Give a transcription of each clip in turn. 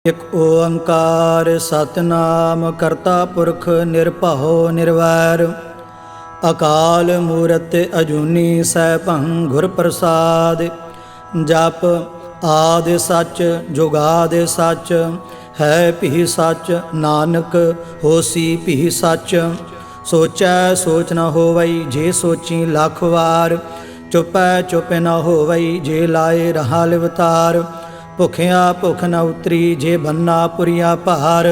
ਇਕ ਓੰਕਾਰ ਸਤਿਨਾਮ ਕਰਤਾ ਪੁਰਖ ਨਿਰਭਉ ਨਿਰਵੈਰ ਅਕਾਲ ਮੂਰਤਿ ਅਜੂਨੀ ਸੈਭੰ ਗੁਰ ਪ੍ਰਸਾਦਿ। ਜਪ ਆਦਿ ਸੱਚ ਜੁਗਾਦਿ ਸੱਚ ਹੈ ਭੀ ਸੱਚ ਨਾਨਕ ਹੋਸੀ ਭੀ ਸੱਚ। ਸੋਚੈ ਸੋਚ ਨ ਹੋਵਈ ਜੇ ਸੋਚੀ ਲੱਖ ਵਾਰ ਚੁਪੈ ਚੁਪ ਨ ਹੋਵਈ ਜੇ ਲਾਏ ਰਹਾ ਲਿਵਤਾਰ। ਭੁਖਿਆ ਭੁਖ ਨ ਉਤਰੀ ਜੇ ਬੰਨਾ ਪੁਰੀਆ ਭਾਰ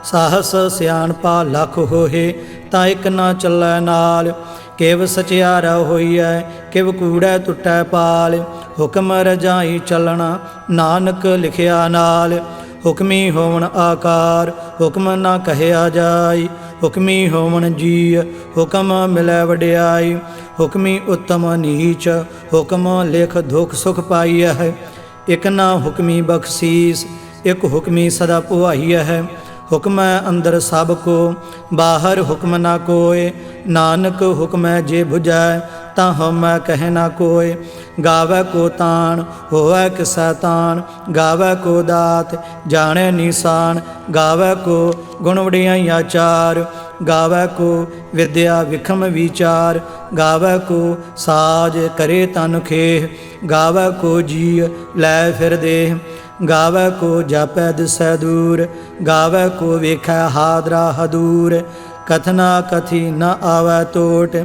ਸਾਹਸ ਸਿਆਣਪਾ ਲੱਖ ਹੋਏ ਤਾਂ ਇੱਕ ਨਾ ਚੱਲੈ ਨਾਲ। ਕਿਵ ਸਚਿਆਰਾ ਹੋਈਐ ਕਿਵ ਕੂੜੈ ਟੁੱਟੈ ਪਾਲ ਹੁਕਮ ਰਜਾਈ ਚੱਲਣਾ ਨਾਨਕ ਲਿਖਿਆ ਨਾਲ। ਹੁਕਮੀ ਹੋਵਣ ਆਕਾਰ ਹੁਕਮ ਨਾ ਕਹਿਆ ਜਾਈ ਹੁਕਮੀ ਹੋਵਣ ਜੀ ਹੁਕਮ ਮਿਲੈ ਵਡਿਆਈ। ਹੁਕਮੀ ਉਤਮ ਨੀਚ ਹੁਕਮ ਲਿਖ ਦੁਖ ਸੁਖ ਪਾਈਐ ਹੈ। ਇਕ ਨਾ ਹੁਕਮੀ ਬਖਸ਼ੀਸ ਇਕ ਹੁਕਮੀ ਸਦਾ ਪੁਆਈਐ ਹੈ। ਹੁਕਮੈ ਅੰਦਰ ਸਭ ਕੋ ਬਾਹਰ ਹੁਕਮ ਨਾ ਕੋਇ ਨਾਨਕ ਹੁਕਮੈ ਜੇ ਬੁਝੈ ਤਾਂ ਹਉਮੈ ਕਹਿ ਨਾ ਕੋਇ। ਗਾਵੈ ਕੋ ਤਾਣ ਹੋਵੈ ਕਿਸੈ ਤਾਣ ਗਾਵੈ ਕੋ ਦਾਤ ਜਾਣੈ ਨੀਸਾਨ। ਗਾਵੈ ਕੋ ਗੁਣ ਵਡਿਆਈਆ ਚਾਰ ਗਾਵੈ ਕੋ ਵਿਦਿਆ ਵਿਖਮ ਵਿਚਾਰ। ਗਾਵੈ ਕੋ ਸਾਜ ਕਰੇ ਤਨ ਖੇਹ ਗਾਵੈ ਕੋ ਜੀ ਲੈ ਫਿਰ ਦੇਹ। ਗਾਵੈ ਕੋ ਜਾਪੈ ਦਿਸੈ ਦੂਰ ਗਾਵੈ ਕੋ ਵੇਖੈ ਹਾਦਰਾ ਹਦੂਰ। ਕਥਨਾ ਕਥੀ ਨ ਆਵੈ ਟੋਟ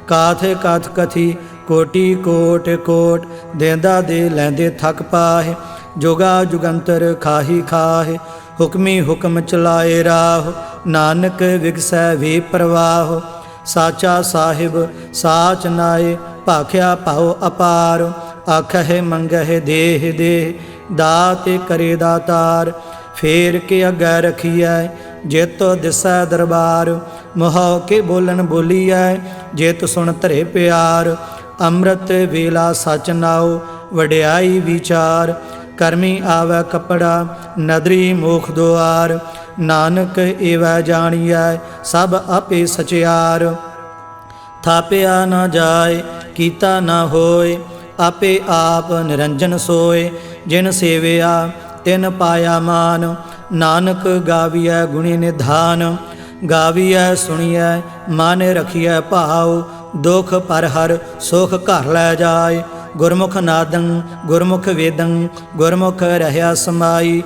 ਕਾਥ ਕਥ ਕਥੀ ਕੋਟੀ ਕੋਟ ਕੋਟ। ਦੇਂਦਾ ਦੇ ਲੈਂਦੇ ਥਕ ਪਾਹਿ ਜੁਗਾ ਜੁਗੰਤਰ ਖਾਹੀ ਖਾਹਿ। ਹੁਕਮੀ ਹੁਕਮ ਚਲਾਏ ਰਾਹ ਨਾਨਕ ਵਿਗਸੈ ਵੇ ਪ੍ਰਵਾਹ। ਸਾਚਾ ਸਾਹਿਬ ਸਾਚ ਨਾਏ ਭਾਖਿਆ ਭਾਉ ਅਪਾਰ। ਆਖਹਿ ਮੰਗਹਿ ਦੇਹ ਦੇਹ ਦਾਤ ਕਰੇ ਦਾਤਾਰ। ਫੇਰ ਕੇ ਅੱਗੇ ਰਖੀਐ ਜਿਤ ਦਿਸੈ ਦਰਬਾਰ। ਮੁਹਉ ਕੇ ਬੋਲਣ ਬੋਲੀਐ ਜਿਤ ਸੁਣ ਧਰੇ ਪਿਆਰ। ਅੰਮ੍ਰਿਤ ਵੇਲਾ ਸਚ ਨਾਉ ਵਡਿਆਈ ਵਿਚਾਰ। ਕਰਮੀ ਆਵੈ ਕਪੜਾ ਨਦਰੀ ਮੋਖ ਦੁਆਰ। ਨਾਨਕ ਏਵੈ ਜਾਣੀਐ ਸਭ ਆਪੇ ਸਚਿਆਰ। ਥਾਪਿਆ ਨਾ ਜਾਏ ਕੀਤਾ ਨਾ ਹੋਏ ਆਪੇ ਆਪ ਨਿਰੰਜਨ ਸੋਏ। ਜਿਨ ਸੇਵਿਆ ਤਿਨ ਪਾਇਆ ਮਾਨ ਨਾਨਕ ਗਾਵੀਐ ਗੁਣੀ ਨਿਧਾਨ। ਗਾਵੀਐ ਸੁਣੀਐ ਮਨ ਰਖੀਐ ਭਾਉ ਦੁਖ ਪਰ ਹਰ ਸੁਖ ਘਰ ਲੈ ਜਾਏ। ਗੁਰਮੁਖ ਨਾਦੰ ਗੁਰਮੁਖ ਵੇਦੰ ਗੁਰਮੁਖ ਰਹਿਆ ਸਮਾਈ।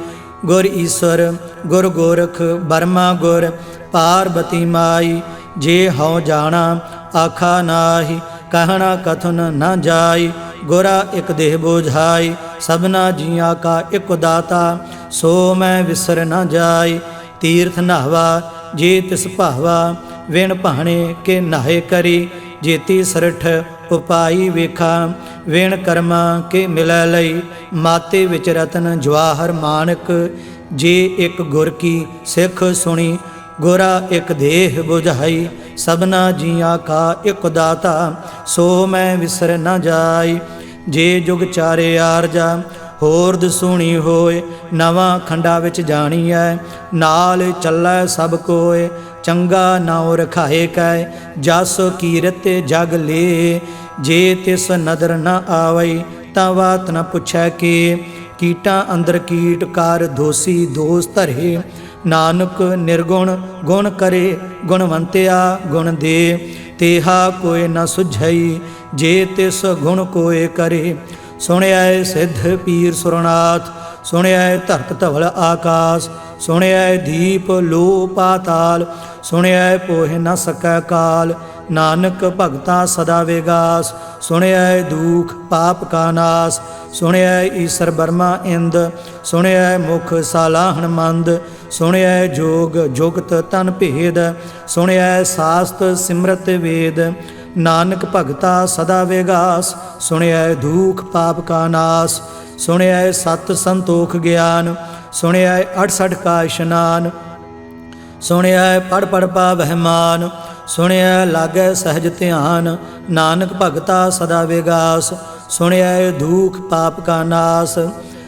ਗੁਰ ਈਸ਼ਵਰ ਗੁਰ ਗੋਰਖ ਬਰਮਾ ਗੁਰ ਪਾਰਬਤੀ ਮਾਈ। ਜੇ ਹਉ ਜਾਣਾ ਆਖਾ ਨਾਹੀ ਕਹਿਣਾ ਕਥਨ ਨ ਜਾਈ। ਗੁਰਾ ਇਕ ਦੇਹ ਬੋਝਾਈ ਸਭਨਾ ਜੀਆਂ ਕਾ ਇਕ ਦਾਤਾ ਸੋ ਮੈਂ ਵਿਸਰ ਨ ਜਾਈ। ਤੀਰਥ ਨਹਾਵਾ ਜੇ ਤਿਸ ਭਾਵਾ ਵਿਣ ਭਾਣੇ ਕੇ ਨਾਹੇ ਕਰੀ। ਜੇਤੀ ਸਰਠ ਉਪਾਈ ਵੇਖਾ ਵਿਣ ਕਰਮਾ ਕੇ ਮਿਲੈ ਲਈ। ਮਾਤੇ ਵਿੱਚ ਰਤਨ ਜਵਾਹਰ ਮਾਨਕ ਜੇ ਇਕ ਗੁਰ ਕੀ ਸਿੱਖ ਸੁਣੀ। ਗੁਰਾ ਇਕ ਦੇਹ ਬੁਝਾਈ ਸਭਨਾ ਜੀਆਂ ਕਾ ਇਕ ਦਾਤਾ ਸੋ ਮੈਂ ਵਿਸਰ ਨ ਜਾਈ। ਜੇ ਜੁਗ ਚਾਰੇ ਆਰਜਾ ਹੋਰ ਦਸੂਣੀ ਹੋਏ ਨਵਾਂ ਖੰਡਾ ਵਿੱਚ ਜਾਣੀਐ ਨਾਲ ਚੱਲੈ ਸਭ ਕੋਏ। ਚੰਗਾ ਨਾਉ ਰਖਾਏ ਕੈ ਜਸ ਕੀਰਤ ਜਗ ਲੇ। ਜੇ ਤਿਸ ਨਦਰ ਨ ਆਵਈ ਤਾਂ ਬਾਤ ਨ ਪੁੱਛੈ ਕੇ। ਕੀਟਾਂ ਅੰਦਰ ਕੀਟ ਕਰ ਦੋਸੀ ਦੋਸ ਧਰੇ ਨਾਨਕ ਨਿਰਗੁਣ ਗੁਣ ਕਰੇ ਗੁਣਵੰਤਿਆ ਗੁਣ ਦੇ। ਤੇਹਾ ਕੋਇ ਨ ਸੁਝਈ ਜੇ ਤਿਸ ਗੁਣ ਕੋਇ ਕਰੇ। ਸੁਣਿਐ ਸਿੱਧ ਪੀਰ ਸੁਰਨਾਥ ਸੁਣਿਐ ਧਰਤ ਧਵਲ ਆਕਾਸ। ਸੁਣਿਐ ਦੀਪ ਲੋ ਪਾਤਾਲ ਸੁਣਿਐ ਪੋਹਿ ਨ ਸਕੈ ਕਾਲ। ਨਾਨਕ ਭਗਤਾ ਸਦਾ ਵਿਗਾਸ ਸੁਣਿਐ ਦੂਖ ਪਾਪ ਕਾ ਨਾਸ। ਸੁਣਿਐ ਈਸਰ ਬਰਮਾ ਇੰਦ ਸੁਣਿਐ ਮੁਖ ਸਾਲਾਹਣ ਮੰਦ। ਸੁਣਿਐ ਜੋਗ ਜੁਗਤ ਤਨ ਭੇਦ ਸੁਣਿਐ ਸਾਸਤ ਸਿਮਰਤ ਵੇਦ। ਨਾਨਕ ਭਗਤਾ ਸਦਾ ਵਿਗਾਸ ਸੁਣਿਐ ਦੂਖ ਪਾਪ ਕਾ ਨਾਸ। ਸੁਣਿਐ ਸਤ ਸੰਤੋਖ ਗਿਆਨ ਸੁਣਿਐ 68 ਕਾ ਇਸ਼ਨਾਨ। ਸੁਣਿਐ ਪੜ ਪੜ ਪਾਵਹਿ ਮਾਨ ਸੁਣਿਐ ਲਾਗੈ ਸਹਿਜ ਧਿਆਨ। ਨਾਨਕ ਭਗਤਾ ਸਦਾ ਵਿਗਾਸ ਸੁਣਿਐ ਦੂਖ ਪਾਪ ਕਾ ਨਾਸ।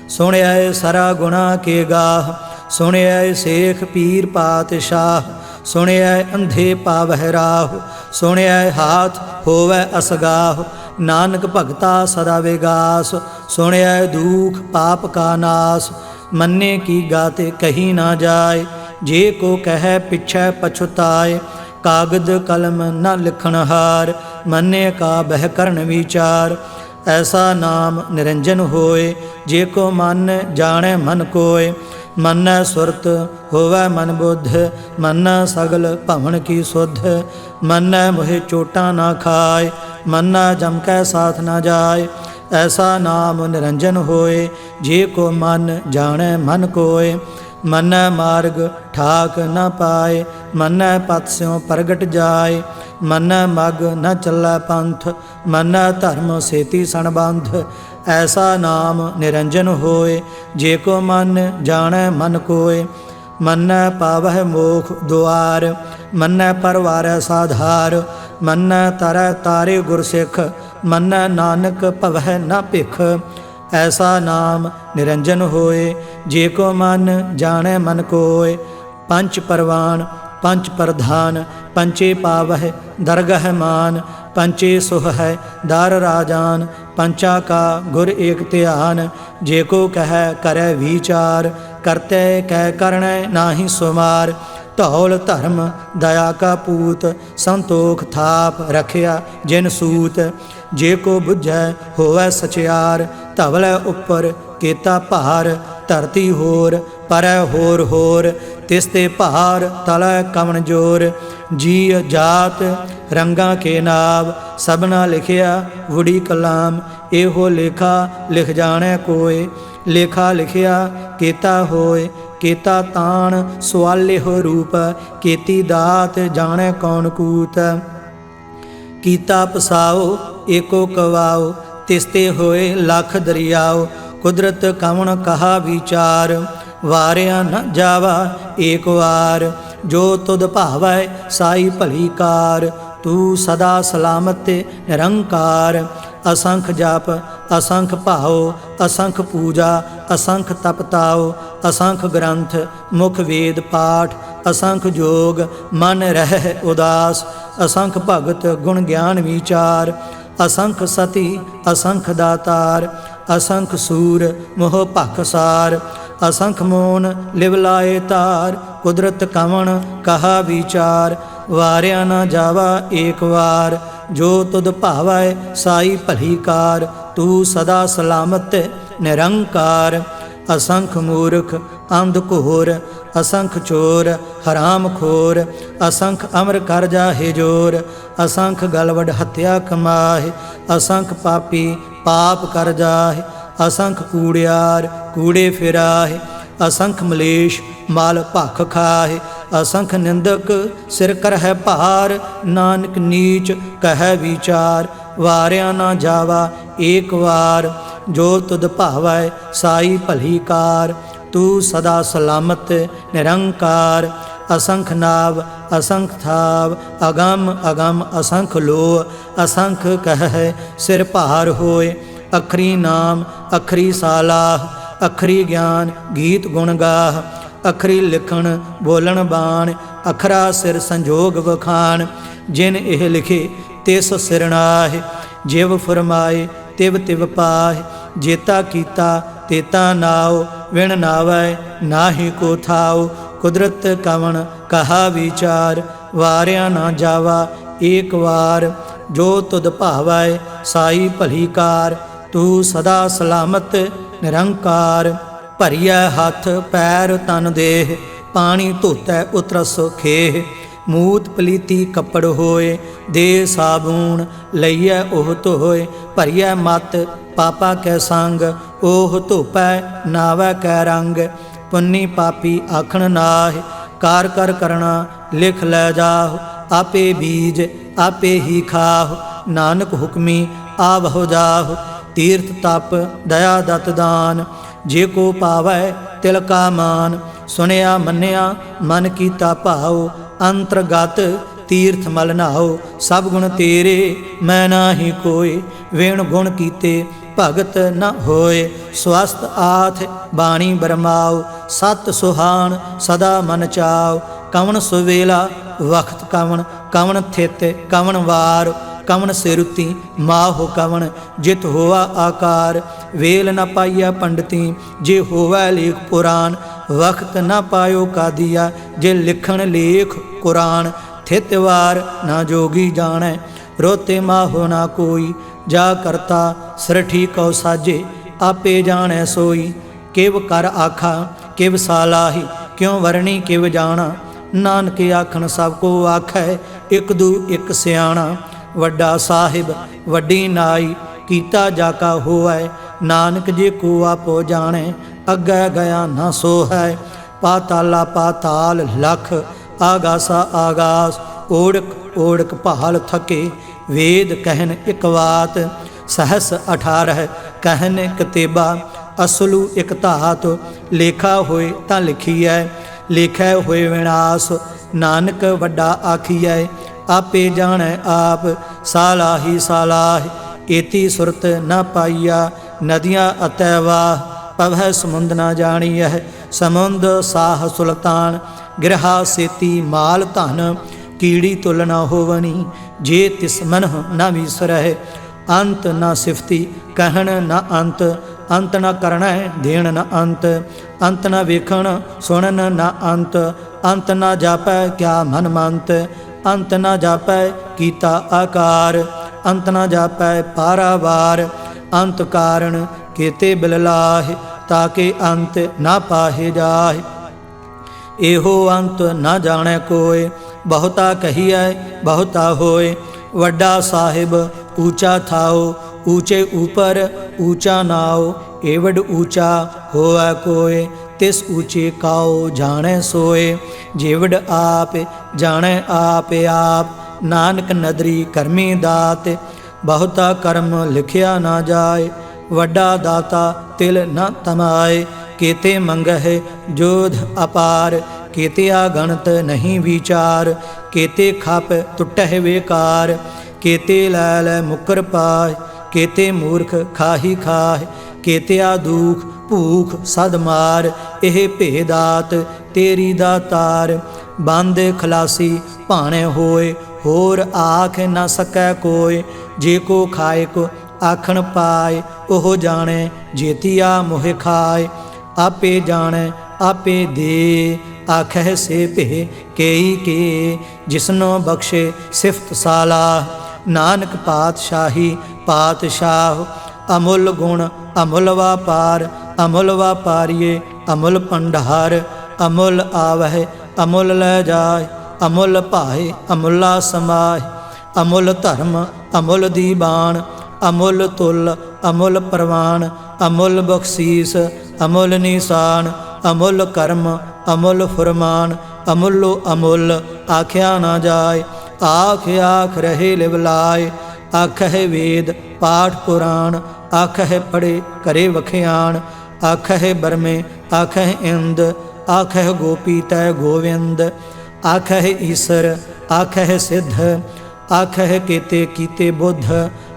ਸੁਣਿਐ ਸਰਾ ਗੁਣਾ ਕੇ ਗਾਹ ਸੁਣਿਐ ਸੇਖ ਪੀਰ ਪਾਤਸ਼ਾਹ। ਸੁਣਿਐ ਅੰਧੇ ਪਾਵਹਿ ਰਾਹ ਸੁਣਿਐ ਹਾਥ ਹੋਵੈ ਅਸਗਾਹ। ਨਾਨਕ ਭਗਤਾ ਸਦਾ ਵਿਗਾਸ ਸੁਣਿਐ ਦੂਖ ਪਾਪ ਕਾ ਨਾਸ। मन्ने की गाते कही ना जाए, जे को कह पिछै पछुताए। कागद कलम न लिखन हार, मन्ने का बह करन विचार। ऐसा नाम निरंजन होए, जे को मन जाने मन कोय। मन सुरत होवै मन बुद्ध, मन सगल भवन की सुध। मन मोहे चोटा ना खाए, मन जम कै साथ न जाए। ऐसा नाम निरंजन होए, जे को मन जाने मन कोय। मन मार्ग ठाक न पाए, मन पथ स्यों प्रगट जाए। मन मग न चलै पंथ, मन धर्म सेती सणबंध। ऐसा नाम निरंजन होए, जे को मन जाने मन कोय। मन पावह मोख द्वार, मन परवारै साधार। मन तरੈ तारे गुरसिख, मन नानक भवै न भिख। ऐसा नाम निरंजन होए, जे को मन जाने मन कोय। पंच परवान पंच प्रधान, पंचे पावह दरगह मान। पंचे सुह है दार राजान, पंचा का गुर एक ध्यान। जे को कह करे विचार, करते कह करने नाहि सुमार। धौल धर्म दया का पूत, संतोख थाप रखिया जिन सूत। जे को बुझै होवै सचियार, धवलै उपर केता भार। धरती होर परै होर होर, तिसते भार तलै कवन जोर। जीय जात रंगा के नाव, सबना लिखिया वुड़ी कलाम। एहो लेखा लिख जाने कोय, लेखा लिखिया केता होय। केता तान सुआले हो रूप, केती दात जाने कौन कूत। कीता पसाओ एको कवाओ, तिसते होए लख दरियाओ। कुदरत कवन कहा विचार, वारिया न जावा एक वार। जो तुद भावै साई भली कार, तू सदा सलामत निरंकार। असंख जाप असंख भाओ, असंख पूजा असंख तपताओ। असंख ग्रंथ मुख वेद पाठ, असंख जोग मन रह उदास। असंख भगत गुण ज्ञान विचार, असंख सती असंख दातार। असंख सूर मोह भखसार, असंख मोन लिव लाए तार। कुदरत कवन कहा विचार, वारिया न जावा एक वार। जो तुद भावै साई भली कार, तू सदा सलामत निरंकार। असंख मूर्ख अंध घोर, असंख चोर हराम खोर। असंख अमर कर जाहे जोर, असंख गलवड हत्या कमाहे। असंख पापी पाप कर जाहे, असंख कूड़ियार कूड़े फिराहे। असंख मलेश माल भख खाहे, असंख निंदक सिर कर है भार। नानक नीच कह विचार, वारिया ना जावा एक वार। जो तुद भावै साई भली कार, तू सदा सलामत निरंकार। असंख नाव असंख थाव, अगम अगम असंख लो। असंख कह सिर भार होए, अखरी नाम अखरी सालाह। अखरी ज्ञान गीत गुण गाह, अखरी लिखण बोलन बाण। अखरा सिर संजोग वखान, जिन एह लिखे तिस सिर नाहि। जिव फरमाए तिव तिव पाहि, जेता कीता तेता नाओ। विण नावै नाहि को थाओ, कुदरत कवन कहा विचार। वारिया ना जावा एक वार, जो तुद भावै साई भली कार। तू सदा सलामत निरंकार। भरिया हाथ पैर तन देह, पानी धोतै उतरस खेह। मूत पलीती कपड़ होए, दे साबून लईयै ओह धोए। भरिया मत पापा कै संग, ओह धोपै नावै कै रंग। पुन्नी पापी आखण नाहि, कार कर करना लिख लै जाहु। आपे बीज आपे ही खाहु, नानक हुक्मी आवहो जाहु। तीर्थ तप दया दत दान, जे को पावै तिल का मान। सुनिया मन्निया मन कीता भाओ, अंतरगत तीर्थ मल नहाओ। सब गुण तेरे मैं नाहि कोय, वेण गुण कीते भगत न होए। स्वस्थ आथ बाणी बरमाओ, सत सुहान सदा मन चाओ। कवन सुवेला वक्त कवन, कवन थित कवन वार। कवन सिरुति माहो कवन जित होवा आकार। वेल न पाइया पंडिती जे होवै लेख पुराण। वक्त न पायो कादिया जे लिखण लेख कुरान। थितवार न जोगी जानै रोते माहो ना कोई। जा करता सरठी कौ साजे आपे जानै सोई। किव कर आखा किव सालाही क्यों वरणी किव जाना। नानक आखन सब को आखै एक दू एक सियाणा। वड्डा साहिब वड्डी नाई कीता जाका होवै। नानक जे को आपो जाने अग्गै गया ना सो है। पाताला पाताल लख आगासा आगास। ओढ़क ओढ़क पहाल थके वेद कहन एक बात। सहस 18 कहन कतेबा असलू एक धात। लेखा होए तां लिखीਐ लेखै होए विनाश। नानक वड्डा आखिਐ आपे जानै आप। सालाही सालाह एती सुरत न पाइया। नदियाँ अतैवाह पवह समुंद न जानियह। समुंद साह सुल्तान गिरहा सेती माल धन। कीड़ी तुल न होवनी जे तिस मन न विसरह। अंत न सिफती कहन न अंत। अंत न करण देण न अंत। अंत न वेखण सुनन न अंत। अंत न जापै क्या मन मंत। अंत न जापै कीता आकार। अंत न जापै पारावार। अंत कारण केते बिललाह ताके अंत न पाहे जाहे। एहो अंत न जाने कोय बहुता कहिए बहुता होए। वड्डा साहिब ऊंचा थाओ ऊंचे ऊपर ऊंचा नाओ। एवड ऊंचा होवै कोय तिस ऊंचे काओ जाने सोए। जेवड आप जाने आप आप। नानक नदरी करमी दात बहुता कर्म लिखिया ना जाए। वड्डा दाता तिल न तमाए। केते मंगह जोध अपार। केते अगणत नहीं विचार। केते खप टुटह बेकार। केते लैल मुकर पाए। केते मूर्ख खाही खाह। केतिया दुख भूख सद मार। एह भेदात तेरी दातार। बंद खलासी भाणे होए होर आख न सकै कोय। जे को खाए को आखण पाए ओह जाने जेतिया मोह खाए। आपे जाने आपे दे आखह से भे केई के। जिसनो बख्शे सिफत सालाह नानक पातशाही पातशाह। अमुल गुण अमुल वापार अमुल वापारिये अमुल भंडार। अमुल आवह अमुल लै जाय अमुल भाए अमुला समाय। अमुल धर्म अमुल दीवान अमुल तुल अमुल प्रवान। अमुल बख्शीस अमुल निशान अमुल कर्म अमुल फुरमान। अमुलो अमुल आख्या ना जाय आख आख रहे लिवलाय। आखह वेद पाठ पुराण आखह पढ़े करे वखियाण। आखह बरमे आखह इंद आखह गोपी तय गोविंद। आखह ईसर आखह सिद्ध आखह केते कीते बुद्ध।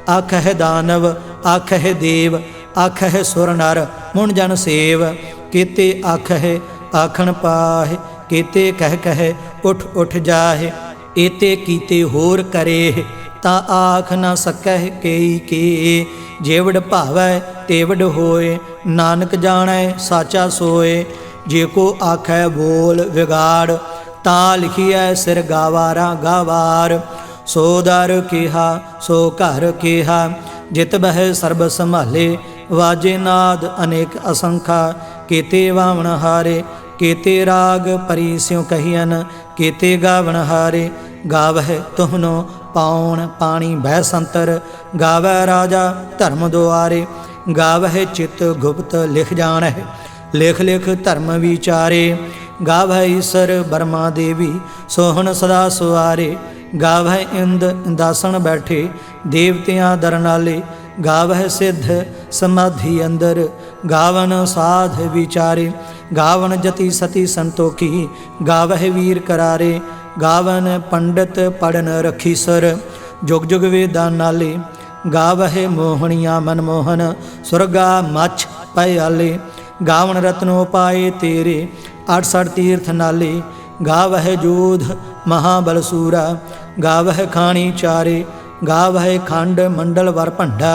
आखह दानव आखह देव आखह सुर नर मुन जन सेव। केते आखह आखण पाह केते कह कह उठ उठ जाहे। एते कीते होर करे ता आख न सकह केई के। जेवड भावै तेवड होए नानक जानै साचा सोए। जे को आखै बोल विगाड़ ता लिखिए सिर गावारा गावार। सो दर केहा सो घर केहा जित बह सर्ब संभाले। वाजे नाद अनेक असंखा केते वावण हारे। केते राग परी स्यों कहियन केते गावण हारे। गावह तुहनो पाउन पानी बह संतर। गावै राजा धर्म दुआरे। गावह चित गुप्त लिख जानह लिख लिख धर्म विचारे। गावह ईसर बर्मा देवी सोहन सदा सुआरे। गावह इंद इंदासन बैठे देवतियां दरनाले। गावह सिद्ध समाधि अंदर गावन साध विचारे। गावन जति सती संतोखी गावह वीर करारे। गावन पंडित पढ़न रखी सर जुग जुग वेदा नाले। गावह मोहनिया मनमोहन सुरगा मछ पयाले। गावन रत्नो पाए तेरे 68 तीर्थ नाले। गावह जोध महाबलसूरा गावह खानी चारे। गावै खंड मंडल वर भंडा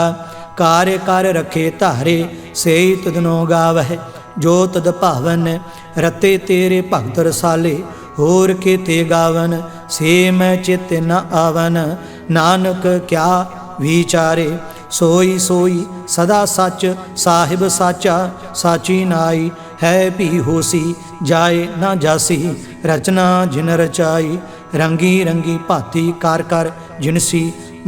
कार्य कार्य रखे धारे सेई तुदनो गावै जो तद भावन रते तेरे भगत रसाले होर के ते गावन से मैं चित न आवन नानक क्या विचारे सोई सोई सदा सच साहिब साचा साची नाई है भी होसी जाए ना जासी रचना जिन रचाई रंगी रंगी भाती कर कर जिनसी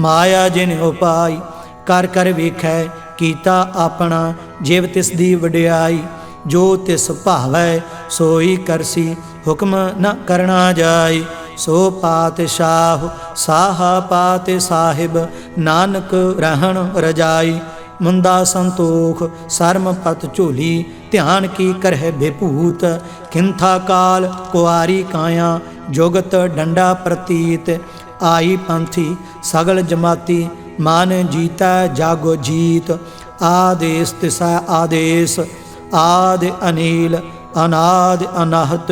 माया जिन उपाई कर कर वेखै कीता अपना जिव तिस दी वडियाई जो तिस भावै सोई करसी हुक्म न करना जाय सो पातशाह साहा पात साहिब नानक रहन रजाई मुंदा संतोख सरम पत झोली ध्यान की करह बेभूत किंथा काल कुआरी काया जुगत डंडा प्रतीत आई पंथी सगल जमाती मान जीता जागो जीत आदेश तिसै आदेश आदि अनिल अनाद अनाहत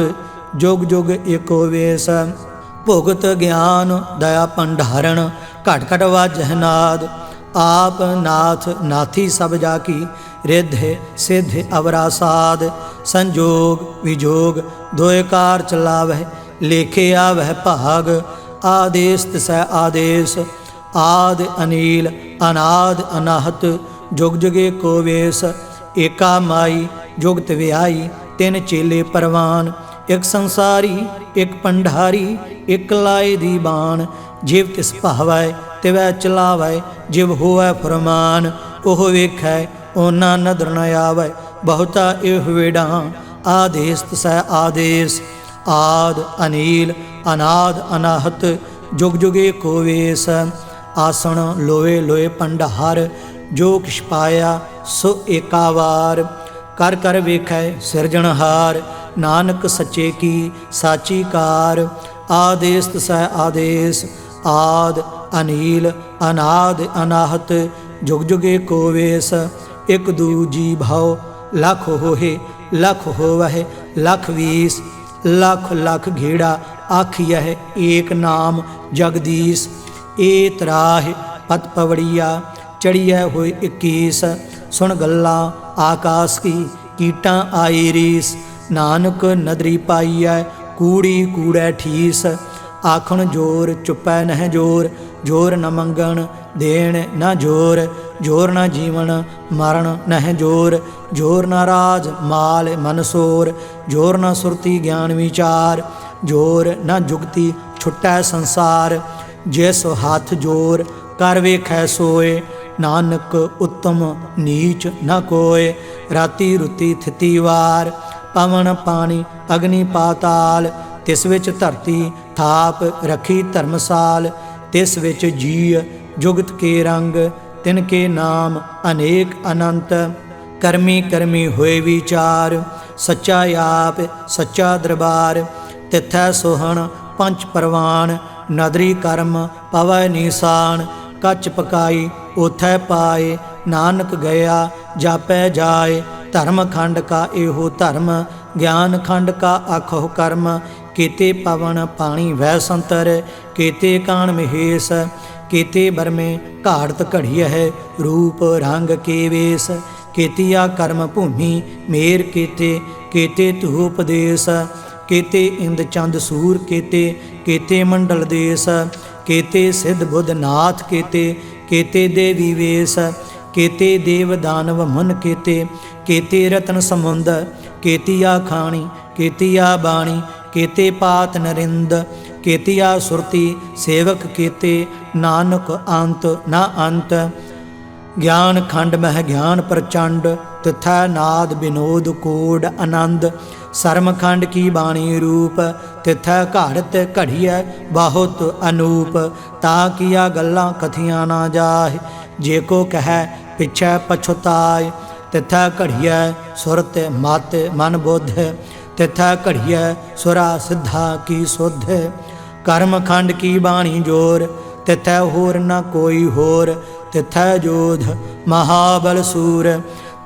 जुग जुग एको वेश भुगत ज्ञान दया भंडारण घट घट वाजह नाद आप नाथ नाथी सब जाकी रिद्ध सिद्ध अवरासाद संजोग विजोग दोयकार चलावह लेखे आवह भाग आदेश तिसै आदेश आद अनिल अनाद अनाहत जुग जुगे को वेश एका माई जुगत व्याई तिन चेले परवान एक संसारी एक पंडारी एक लाए दी बाण जिव तिस भावै तिवै चलावै जिव होवै फरमान ओह वेखै ओना नदर न आवै बहुता एह वेड़ा आदेश तिसै आदेश आद अनिल अनाद अनाहत जुग जुगे को वेश आसन लोए लोए पंडार जो किश पाया सो एकावार कर कर वेखै सिरजनहार नानक सच्चे की साची कार आदेश तिसै आदेश आद अनिल अनाद अनाहत जुग जुगे को वेश एक दूजी भाव लख होहे लख होवह लख वीस लख लख घेड़ा आखियह एक नाम जगदीश ए तराह पत पवड़िया चढ़िया होए 21 सुन गल्ला आकाश की कीटा आई रीस नानक नदरी पाईऐ कूड़ी कूड़ै ठीस आखण जोर चुपै नह जोर जोर न मंगण देण न जोर जोर न जीवन मरण नह जोर जोर न राज माल मनसोर जोर न सुरती ज्ञान विचार जोर न जुगती छुटै संसार जिस हाथ जोर कर वेखै सोए नानक उत्तम नीच न कोय राती रुती थिती वार पवन पानी अग्नि पाताल तिस विच धरती थाप रखी धर्मसाल तिस विच जीय जुगत के रंग तिनके नाम अनेक अनंत करमी करमी होए विचार सच्चा आप सच्चा दरबार तिथै सोहन पंच परवान नदरी कर्म पवै निशान कच पकाई उथै पाए नानक गया जापै जाए धर्म खंड का एहो धर्म ज्ञान खंड का आखो कर्म केते पवन पानी वह संतर केते कान महेश केते बरमे घाड़त घड़िय है रूप रंग के वेश केतिया कर्म भूमि मेर केते केते धूपदेश केते इंद चंद सूर केते केते मंडल देश केते सिद्ध बुद्ध नाथ केते केते देवी वेश केते देव दानव मन केते केते रतन समुंद केतिया खाणी केतिया बाणी केते पात नरिंद केतिया सुरती सेवक केते नानक अंत न अंत ज्ञान खंड मह ज्ञान प्रचंड तथा नाद विनोद कोड आनंद सरमखंड की बाणी रूप तिथै घाड़त घड़िया बहुत अनूप ता किया गल्लां कथियां ना जाए जे को कह पिछै पछुताए तिथै घड़िया सुरत मत मन बुद्ध तिथै घड़िया सुरा सिद्धा की सुध कर्म खंड की बाणी जोर तिथै होर न कोई होर तिथै जोध महाबल सूर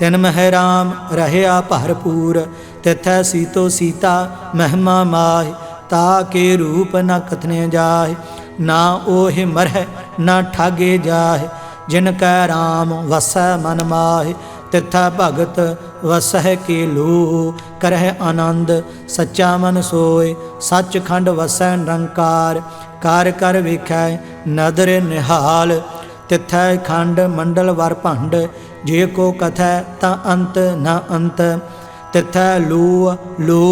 तिन मह राम रहया भरपूर तिथै सीतो सीता महिमा माह ता के रूप न कथने जाए ना ओहि मरह ना ठागे जाहे। जिन कै राम वसै मन माहे, तिथै भगत वसह के लो। करह आनंद सच्चा मन सोए, सचखंड वसै निरंकार। कार कर वेखै नदर निहाल, तिथै खंड मंडल वर भंड। जे को कथै ता अंत न अंत, तिथै लो लो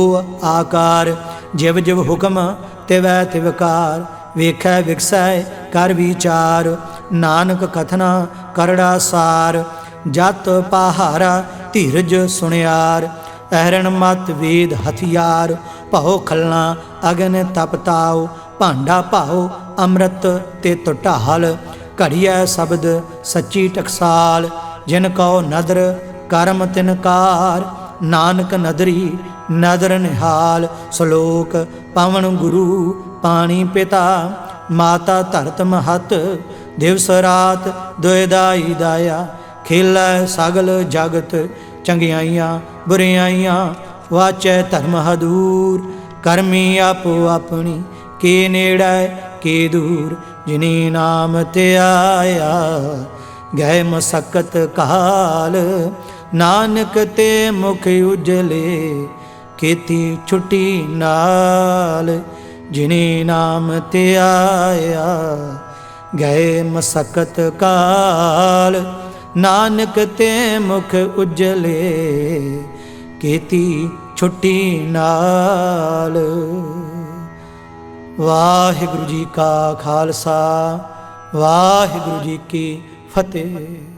आकार। जिव जिव हुक्म तिवै तिवकार, वेखै विकसै कर विचार। नानक कथना करड़ा सार, जत पहारा धीरज सुनियार। अहरण मत वेद हथियार, भौ खलना अगन तपताओ। भांडा भाओ अमृत ते ढाल, घड़िया शब्द सच्ची टकसाल। जिन कौ नदर करम तिनकार, नानक नदरी नदर निहाल। श्लोक पवन गुरु पानी पिता, माता धरत महत। दिवस रात दुयदाई दाया, खेलै सगल जगत। चंगियाइयाँ बुरियाइयाँ वाचै धर्म हदूर। करमी आपो अपनी के नेड़ै के दूर। जिनी नाम ते आया गए मसकत काल। नानक ते मुख उजले खेती छुट्टी नाल। जिनी नाम ते आया गए मसकत काल। नानक ते मुख उजले खेती छुट्टी नाल। वाहिगुरु जी का खालसा, वाहिगुरु जी की फतेह।